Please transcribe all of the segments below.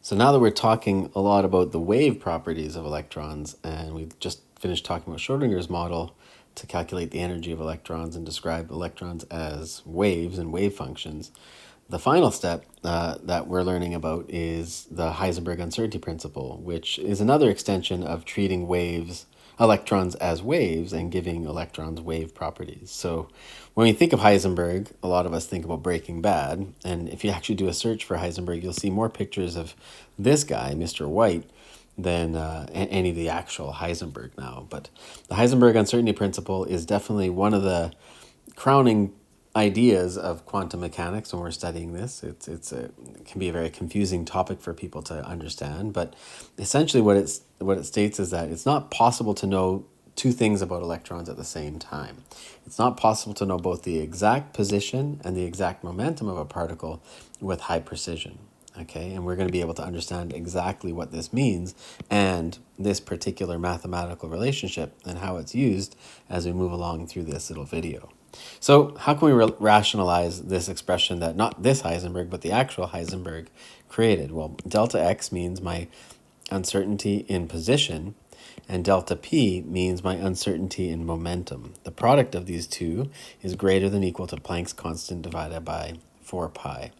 So now that we're talking a lot about the wave properties of electrons, and we've just finished talking about Schrodinger's model to calculate the energy of electrons and describe electrons as waves and wave functions, the final step that we're learning about is the Heisenberg uncertainty principle, which is another extension of treating electrons as waves and giving electrons wave properties. So when we think of Heisenberg, a lot of us think about Breaking Bad, and if you actually do a search for Heisenberg, you'll see more pictures of this guy, Mr. White, than any of the actual Heisenberg now. But the Heisenberg uncertainty principle is definitely one of the crowning ideas of quantum mechanics when we're studying this. It can be a very confusing topic for people to understand, but essentially what it states is that it's not possible to know two things about electrons at the same time. It's not possible to know both the exact position and the exact momentum of a particle with high precision. Okay, and we're going to be able to understand exactly what this means and this particular mathematical relationship and how it's used as we move along through this little video. So how can we rationalize this expression that not this Heisenberg, but the actual Heisenberg created? Well, delta x means my uncertainty in position, and delta p means my uncertainty in momentum. The product of these two is greater than or equal to Planck's constant divided by 4 pi.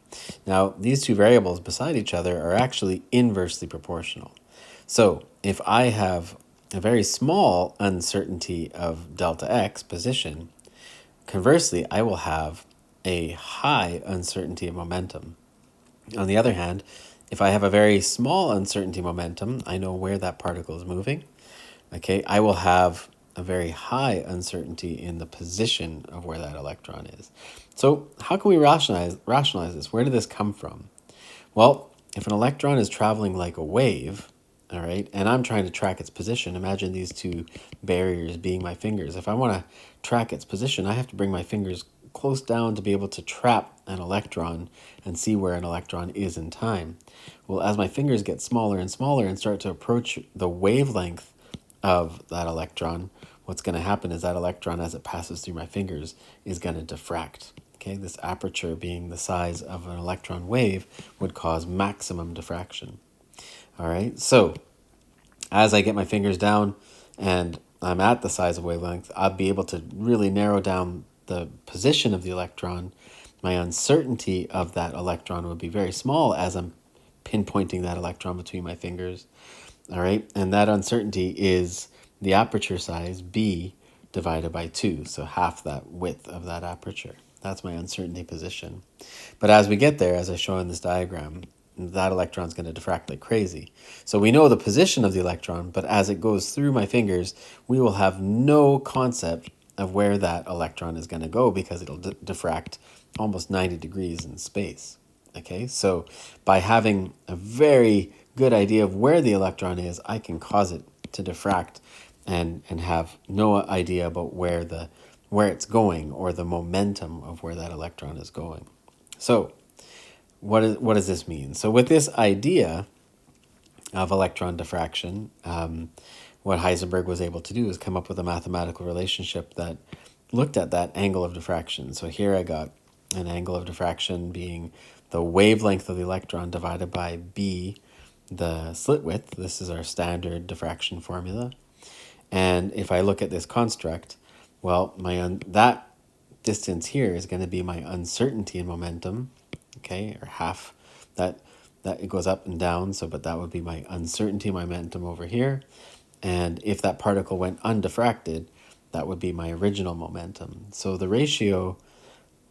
Now, these two variables beside each other are actually inversely proportional. So if I have a very small uncertainty of delta x position, conversely, I will have a high uncertainty of momentum. On the other hand, if I have a very small uncertainty momentum, I know where that particle is moving. Okay, I will have a very high uncertainty in the position of where that electron is. So how can we rationalize this? Where did this come from? Well, if an electron is traveling like a wave, all right, and I'm trying to track its position, imagine these two barriers being my fingers. If I want to track its position, I have to bring my fingers close down to be able to trap an electron and see where an electron is in time. Well, as my fingers get smaller and smaller and start to approach the wavelength of that electron, what's going to happen is that electron, as it passes through my fingers, is going to diffract. Okay, this aperture being the size of an electron wave would cause maximum diffraction. All right, so as I get my fingers down and I'm at the size of wavelength, I'll be able to really narrow down the position of the electron. My uncertainty of that electron would be very small as I'm pinpointing that electron between my fingers. All right, and that uncertainty is the aperture size, b, divided by 2, so half that width of that aperture. That's my uncertainty position. But as we get there, as I show in this diagram, that electron's going to diffract like crazy. So we know the position of the electron, but as it goes through my fingers, we will have no concept of where that electron is going to go because it'll diffract almost 90 degrees in space. Okay, so by having a very good idea of where the electron is, I can cause it to diffract and have no idea about where it's going or the momentum of where that electron is going. So what does this mean? So with this idea of electron diffraction, what Heisenberg was able to do is come up with a mathematical relationship that looked at that angle of diffraction. So here I got an angle of diffraction being the wavelength of the electron divided by b, the slit width. This is our standard diffraction formula. And if I look at this construct, well, that distance here is going to be my uncertainty in momentum, okay, or half that it goes up and down, so but that would be my uncertainty momentum over here. And if that particle went undiffracted, that would be my original momentum. So the ratio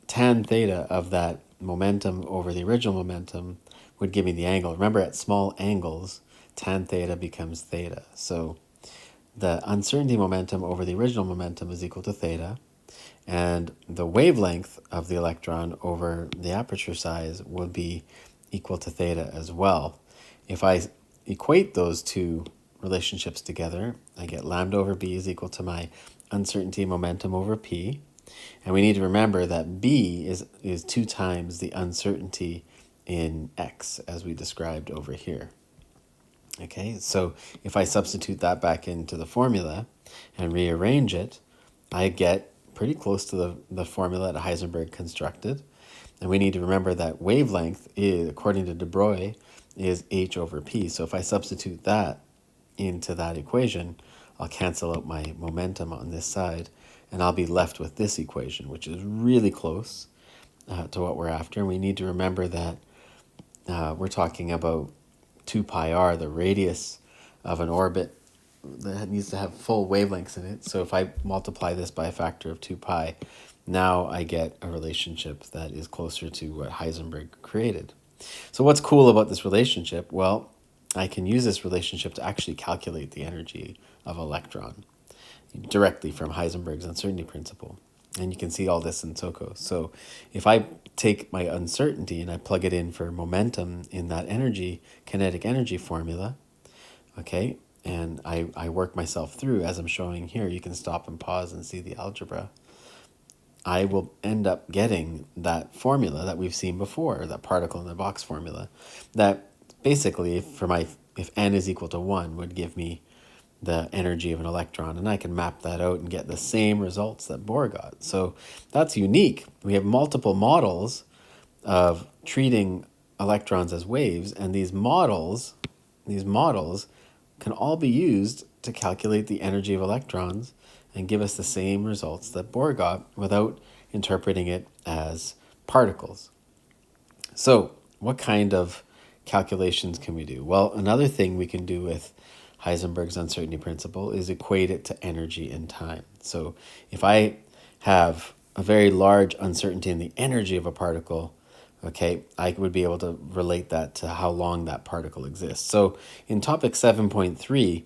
tan theta of that momentum over the original momentum would give me the angle. Remember, at small angles, tan theta becomes theta. So the uncertainty momentum over the original momentum is equal to theta, and the wavelength of the electron over the aperture size would be equal to theta as well. If I equate those two relationships together, I get lambda over b is equal to my uncertainty momentum over p. And we need to remember that b is 2 times the uncertainty in x, as we described over here. Okay, so if I substitute that back into the formula and rearrange it, I get pretty close to the formula that Heisenberg constructed. And we need to remember that wavelength, is, according to de Broglie, is h over p. So if I substitute that into that equation, I'll cancel out my momentum on this side, and I'll be left with this equation, which is really close to what we're after. And we need to remember that we're talking about 2 pi r, the radius of an orbit that needs to have full wavelengths in it. So if I multiply this by a factor of 2 pi, now I get a relationship that is closer to what Heisenberg created. So what's cool about this relationship? Well, I can use this relationship to actually calculate the energy of an electron directly from Heisenberg's uncertainty principle. And you can see all this in SOHCAHTOS. So if I take my uncertainty and I plug it in for momentum in that kinetic energy formula, okay, and I work myself through as I'm showing here, you can stop and pause and see the algebra, I will end up getting that formula that we've seen before, that particle in the box formula, that basically if n is equal to 1 would give me the energy of an electron, and I can map that out and get the same results that Bohr got. So that's unique. We have multiple models of treating electrons as waves, and these models can all be used to calculate the energy of electrons and give us the same results that Bohr got without interpreting it as particles. So what kind of calculations can we do? Well, another thing we can do with Heisenberg's uncertainty principle is equate it to energy and time. So if I have a very large uncertainty in the energy of a particle, okay, I would be able to relate that to how long that particle exists. So in topic 7.3,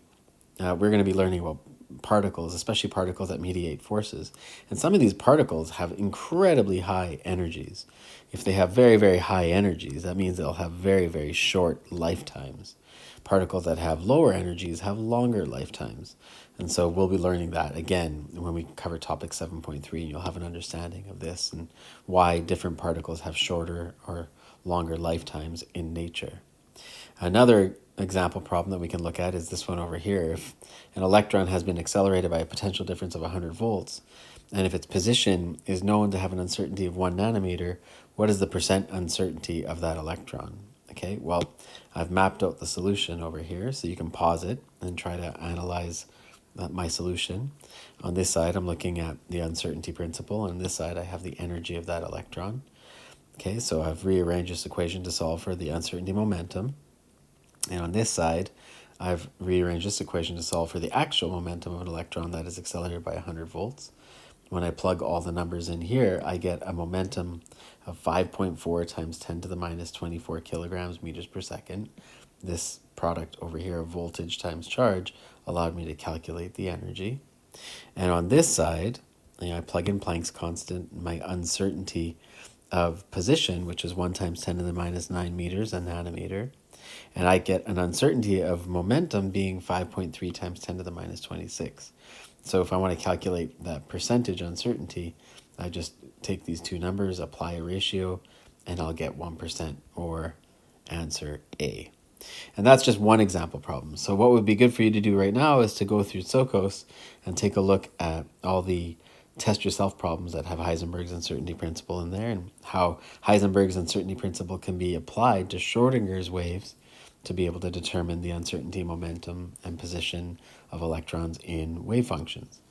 we're going to be learning about particles, especially particles that mediate forces. And some of these particles have incredibly high energies. If they have very, very high energies, that means they'll have very, very short lifetimes. Particles that have lower energies have longer lifetimes. And so we'll be learning that again when we cover topic 7.3, and you'll have an understanding of this and why different particles have shorter or longer lifetimes in nature. Another example problem that we can look at is this one over here. If an electron has been accelerated by a potential difference of 100 volts, and if its position is known to have an uncertainty of 1 nanometer, what is the percent uncertainty of that electron? Okay, well, I've mapped out the solution over here, so you can pause it and try to analyze my solution. On this side, I'm looking at the uncertainty principle. On this side, I have the energy of that electron. Okay, so I've rearranged this equation to solve for the uncertainty momentum. And on this side, I've rearranged this equation to solve for the actual momentum of an electron that is accelerated by 100 volts. When I plug all the numbers in here, I get a momentum of 5.4 times 10 to the minus 24 kilograms meters per second. This product over here of voltage times charge allowed me to calculate the energy. And on this side, I plug in Planck's constant, my uncertainty of position, which is 1 times 10 to the minus 9 meters a nanometer. And I get an uncertainty of momentum being 5.3 times 10 to the minus 26. So if I want to calculate that percentage uncertainty, I just take these two numbers, apply a ratio, and I'll get 1%, or answer A. And that's just one example problem. So what would be good for you to do right now is to go through SOHCAHTOS and take a look at all the test yourself problems that have Heisenberg's uncertainty principle in there, and how Heisenberg's uncertainty principle can be applied to Schrodinger's waves to be able to determine the uncertainty, momentum, and position of electrons in wave functions.